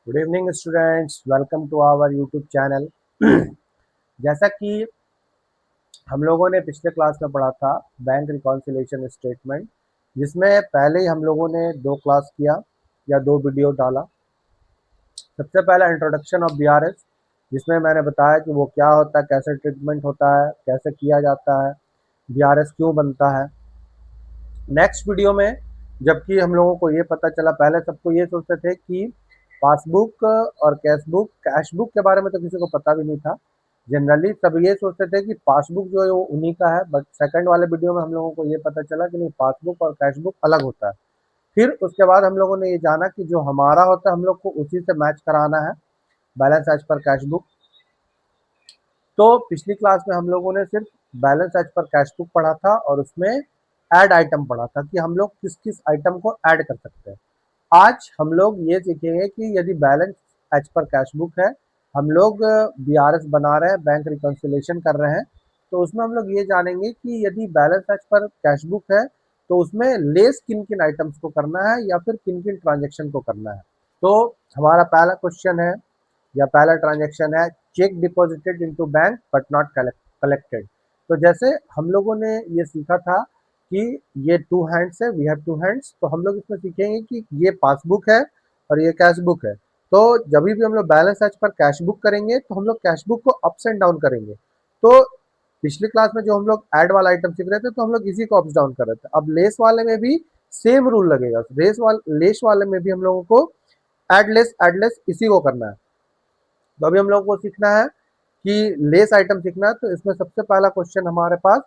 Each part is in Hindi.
Good evening students, welcome to our YouTube channel. जैसा कि हम लोगों ने पिछले क्लास में पढ़ा था बैंक रिकॉन्सिलिएशन स्टेटमेंट, जिसमें पहले ही हम लोगों ने दो क्लास किया या दो वीडियो डाला। सबसे पहला इंट्रोडक्शन ऑफ बीआरएस, जिसमें मैंने बताया कि वो क्या होता है, कैसे ट्रीटमेंट होता है, कैसे किया जाता है, बीआरएस क्यों बनता है। नेक्स्ट वीडियो में जबकि हम लोगों को ये पता चला, पहले सबको ये सोचते थे कि पासबुक और कैशबुक के बारे में तो किसी को पता भी नहीं था। जनरली सब ये सोचते थे कि पासबुक जो है वो उन्हीं का है, बट सेकंड वाले वीडियो में हम लोगों को ये पता चला कि नहीं, पासबुक और कैशबुक अलग होता है। फिर उसके बाद हम लोगों ने ये जाना कि जो हमारा होता है हम लोग को उसी से मैच कराना है, बैलेंस एज पर कैशबुक। तो पिछली क्लास में हम लोगों ने सिर्फ बैलेंस एज पर कैशबुक पढ़ा था और उसमें ऐड आइटम पढ़ा था कि हम लोग किस किस आइटम को ऐड कर सकते हैं। आज हम लोग ये सीखेंगे कि यदि बैलेंस एज पर कैशबुक है, हम लोग बीआरएस बना रहे हैं, बैंक रिकॉन्सिलिएशन कर रहे हैं, तो उसमें हम लोग ये जानेंगे कि यदि बैलेंस एज पर कैशबुक है तो उसमें लेस किन किन आइटम्स को करना है या फिर किन किन ट्रांजेक्शन को करना है। तो हमारा पहला क्वेश्चन है या पहला ट्रांजेक्शन है, check deposited into bank but not collected. तो जैसे हम लोगों ने ये सीखा था कि ये टू हैंड्स है, वी हैव टू हैंड्स, तो हम लोग इसमें सीखेंगे कि ये पासबुक है और ये कैशबुक है। तो जब भी हम लोग बैलेंस एज पर कैशबुक करेंगे तो हम लोग कैशबुक को अप्स एंड डाउन करेंगे। तो पिछली क्लास में जो हम लोग ऐड वाला आइटम सीख रहे थे तो हम लोग इसी को अप्स डाउन कर रहे थे। अब लेस वाले में भी सेम रूल लगेगा, लेस वाले में भी हम लोगों को एड लेस इसी को करना है। तो अभी हम लोगों को सीखना है कि लेस आइटम सीखना है। तो इसमें सबसे पहला क्वेश्चन हमारे पास,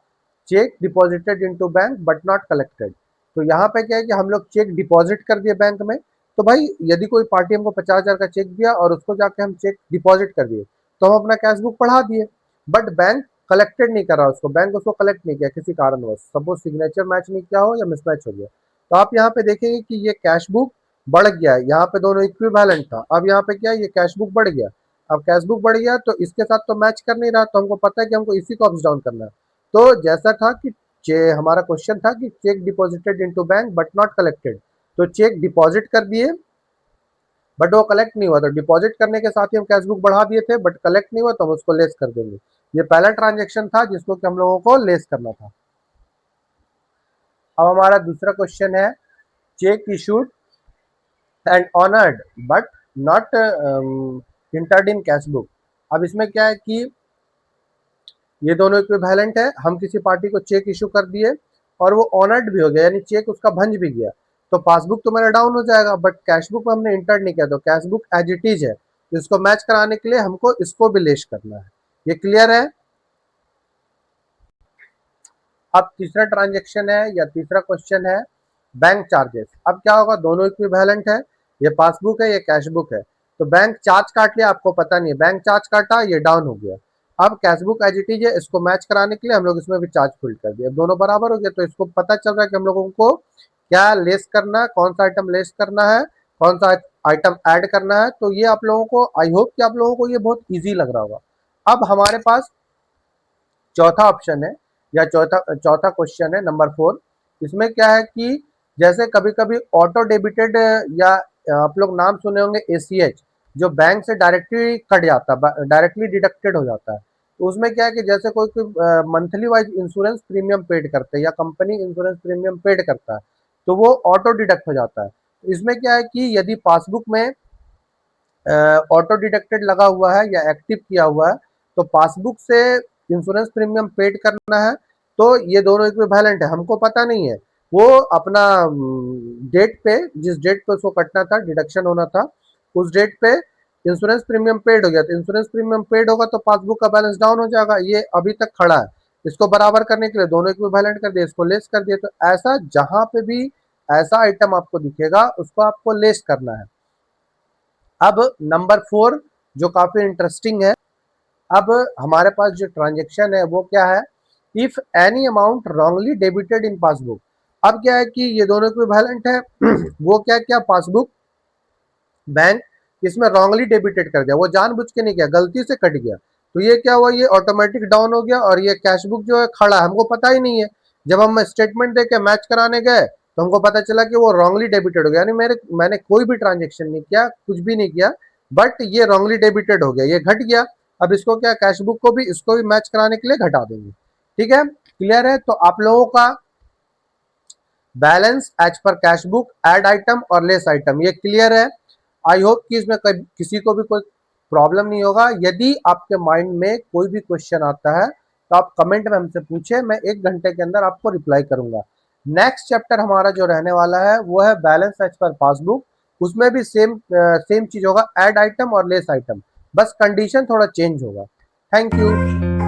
cheque deposited into bank but not collected. तो यहाँ पे क्या है कि हम लोग चेक डिपॉजिट कर दिए बैंक में। तो भाई यदि कोई पार्टी हमको 50,000 का चेक दिया और उसको जाके हम चेक डिपॉजिट कर दिए तो हम अपना कैशबुक बढ़ा दिए, बट बैंक कलेक्टेड नहीं कर रहा उसको, बैंक उसको कलेक्ट नहीं किया किसी कारणवश, सपोज सिग्नेचर मैच नहीं किया हो या मिसमैच हो गया। तो आप यहाँ पे देखेंगे कि ये कैशबुक बढ़ गया है, यहाँ पे दोनों इक्विवेलेंट था, अब यहाँ पे क्या है, ये कैशबुक बढ़ गया। अब कैशबुक बढ़ गया तो इसके साथ तो मैच कर नहीं रहा, तो हमको पता है कि हमको इसी को अप्स डाउन करना है। तो जैसा था कि हमारा क्वेश्चन था कि check deposited into bank but not collected, तो चेक डिपॉजिट कर दिए बट वो कलेक्ट नहीं हुआ, तो डिपॉजिट करने के साथ ही हम कैशबुक बढ़ा दिए थे बट कलेक्ट नहीं हुआ तो हम उसको लेस कर देंगे। ये पहला ट्रांजेक्शन था जिसको कि हम लोगों को लेस करना था। अब हमारा दूसरा क्वेश्चन है, check issued and honoured but not entered in cashbook. अब इसमें क्या है कि ये दोनों इक्विवेलेंट है, हम किसी पार्टी को चेक इशू कर दिए और वो ऑनर्ड भी हो गया, यानी चेक उसका भंज भी गया, तो पासबुक तो मेरा डाउन हो जाएगा, बट कैशबुक में हमने इंटर नहीं किया तो कैशबुक एज इट इज है। तो इसको मैच कराने के लिए हमको इसको भी लेस करना है। ये क्लियर है। अब तीसरा ट्रांजेक्शन है या तीसरा क्वेश्चन है, बैंक चार्जेस। अब क्या होगा, दोनों इक्विवेलेंट है, ये पासबुक है ये कैशबुक है, तो बैंक चार्ज काट लिया, आपको पता नहीं है, बैंक चार्ज काटा, ये डाउन हो गया। अब कैशबुक एज इट इज है, इसको मैच कराने के लिए हम लोग इसमें भी चार्ज फिल्ड कर दिया, दोनों बराबर हो गया। तो इसको पता चल रहा है कि हम लोगों को क्या लेस करना है, कौन सा आइटम लेस करना है, कौन सा आइटम ऐड करना है। तो ये आप लोगों को, आई होप कि आप लोगों को ये बहुत ईजी लग रहा होगा। अब हमारे पास चौथा ऑप्शन है या चौथा चौथा क्वेश्चन है नंबर 4। इसमें क्या है कि जैसे कभी कभी ऑटो डेबिटेड या आप लोग नाम सुने होंगे एसीएच, जो बैंक से डायरेक्टली कट जाता है, डायरेक्टली डिडक्टेड हो जाता है। तो उसमें क्या है कि जैसे कोई कोई monthly wise insurance premium paid करते हैं या कंपनी इंश्योरेंस प्रीमियम पेड करता है, तो वो ऑटो डिडक्ट हो जाता है। तो इसमें क्या है कि यदि पासबुक में ऑटो डिडक्टेड लगा हुआ है या एक्टिव किया हुआ है तो पासबुक से इंश्योरेंस प्रीमियम पेड करना है। तो ये दोनों इक्विवेलेंट है, हमको पता नहीं है, वो अपना डेट पे, जिस डेट पे उसको कटना था, डिडक्शन होना था, उस डेट पे इंश्योरेंस प्रीमियम पेड हो गया, तो इंश्योरेंस प्रीमियम पेड होगा तो पासबुक का बैलेंस डाउन हो जाएगा। ये अभी तक खड़ा है, इसको बराबर करने के लिए दोनों इक्विवेलेंट कर दिए, इसको लेस कर दिए। तो ऐसा जहां पे भी ऐसा आइटम आपको दिखेगा उसको आपको लेस करना है। अब नंबर 4 जो काफी इंटरेस्टिंग है, अब हमारे पास जो ट्रांजेक्शन है वो क्या है, if any amount wrongly debited in passbook. अब क्या है कि ये दोनों इक्विवेलेंट है वो क्या क्या, पासबुक बैंक इसमें रॉन्गली डेबिटेड कर दिया, वो जानबूझ के नहीं किया, गलती से कट गया, तो ये क्या हुआ, ये ऑटोमेटिक डाउन हो गया और ये कैशबुक जो है खड़ा है, हमको पता ही नहीं है। जब हम स्टेटमेंट दे के मैच कराने गए तो हमको पता चला कि वो रॉन्गली डेबिटेड हो गया, यानी मैंने कोई भी ट्रांजेक्शन नहीं किया, कुछ भी नहीं किया, बट ये रॉन्गली डेबिटेड हो गया, ये घट गया। अब इसको क्या, कैश बुक को भी इसको भी मैच कराने के लिए घटा देंगे। ठीक है, क्लियर है। तो आप लोगों का balance as per cash book, add item और लेस आइटम, ये क्लियर है। आई होप कि इसमें किसी को भी कोई प्रॉब्लम नहीं होगा। यदि आपके माइंड में कोई भी क्वेश्चन आता है तो आप कमेंट में हमसे पूछे, मैं 1 घंटे के अंदर आपको रिप्लाई करूंगा। नेक्स्ट चैप्टर हमारा जो रहने वाला है वो है बैलेंस एज पर पासबुक। उसमें भी सेम चीज होगा, ऐड आइटम और लेस आइटम, बस कंडीशन थोड़ा चेंज होगा। Thank you.